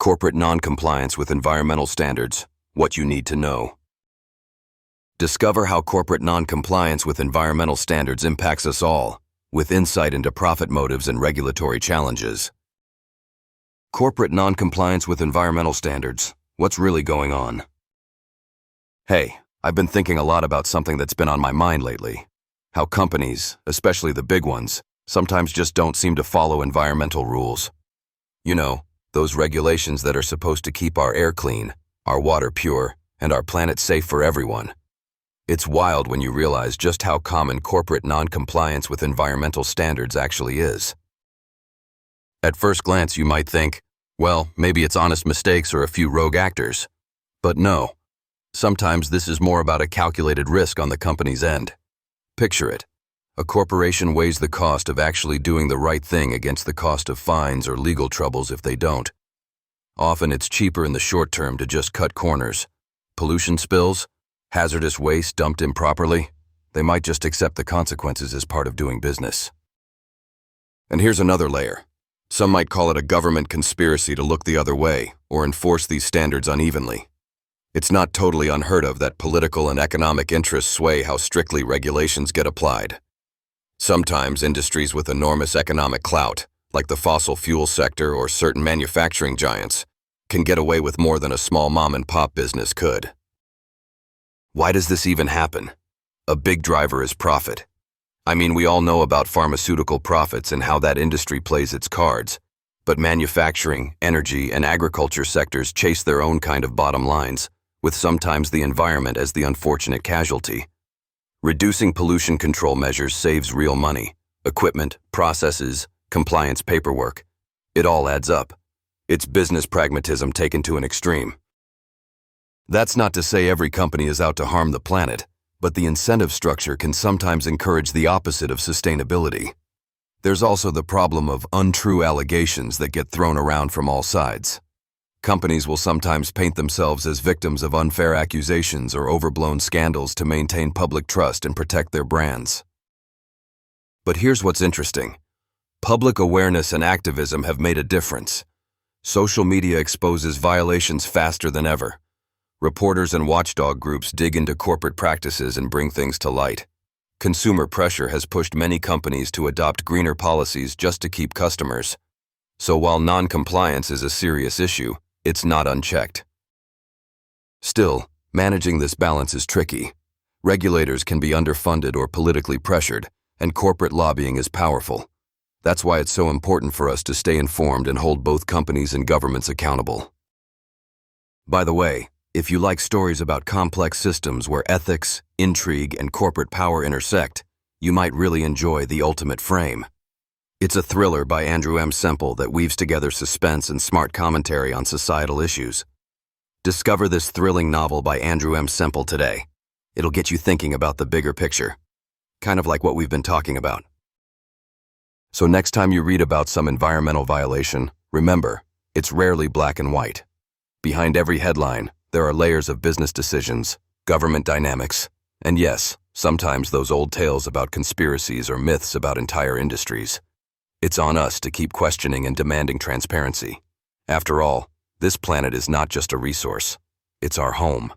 Corporate non-compliance with environmental standards, what you need to know. Discover how corporate non-compliance with environmental standards impacts us all, with insight into profit motives and regulatory challenges. Corporate non-compliance with environmental standards, what's really going on? Hey, I've been thinking a lot about something that's been on my mind lately. How companies, especially the big ones, sometimes just don't seem to follow environmental rules. You know, those regulations that are supposed to keep our air clean, our water pure, and our planet safe for everyone. It's wild when you realize just how common corporate non-compliance with environmental standards actually is. At first glance, you might think, well, maybe it's honest mistakes or a few rogue actors. But no. Sometimes this is more about a calculated risk on the company's end. Picture it. A corporation weighs the cost of actually doing the right thing against the cost of fines or legal troubles if they don't. Often it's cheaper in the short term to just cut corners. Pollution spills, hazardous waste dumped improperly, they might just accept the consequences as part of doing business. And here's another layer. Some might call it a government conspiracy to look the other way or enforce these standards unevenly. It's not totally unheard of that political and economic interests sway how strictly regulations get applied. Sometimes industries with enormous economic clout, like the fossil fuel sector or certain manufacturing giants, can get away with more than a small mom-and-pop business could. Why does this even happen? A big driver is profit. I mean, we all know about pharmaceutical profits and how that industry plays its cards, but manufacturing, energy, and agriculture sectors chase their own kind of bottom lines, with sometimes the environment as the unfortunate casualty. Reducing pollution control measures saves real money, equipment, processes, compliance paperwork. It all adds up. It's business pragmatism taken to an extreme. That's not to say every company is out to harm the planet, but the incentive structure can sometimes encourage the opposite of sustainability. There's also the problem of untrue allegations that get thrown around from all sides. Companies will sometimes paint themselves as victims of unfair accusations or overblown scandals to maintain public trust and protect their brands. But here's what's interesting. Public awareness and activism have made a difference. Social media exposes violations faster than ever. Reporters and watchdog groups dig into corporate practices and bring things to light. Consumer pressure has pushed many companies to adopt greener policies just to keep customers. So while non-compliance is a serious issue, it's not unchecked. Still, managing this balance is tricky. Regulators can be underfunded or politically pressured, and corporate lobbying is powerful. That's why it's so important for us to stay informed and hold both companies and governments accountable. By the way, if you like stories about complex systems where ethics, intrigue, and corporate power intersect, you might really enjoy The Ultimate Frame. It's a thriller by Andrew M. Semple that weaves together suspense and smart commentary on societal issues. Discover this thrilling novel by Andrew M. Semple today. It'll get you thinking about the bigger picture, kind of like what we've been talking about. So next time you read about some environmental violation, remember, it's rarely black and white. Behind every headline, there are layers of business decisions, government dynamics, and yes, sometimes those old tales about conspiracies or myths about entire industries. It's on us to keep questioning and demanding transparency. After all, this planet is not just a resource, it's our home.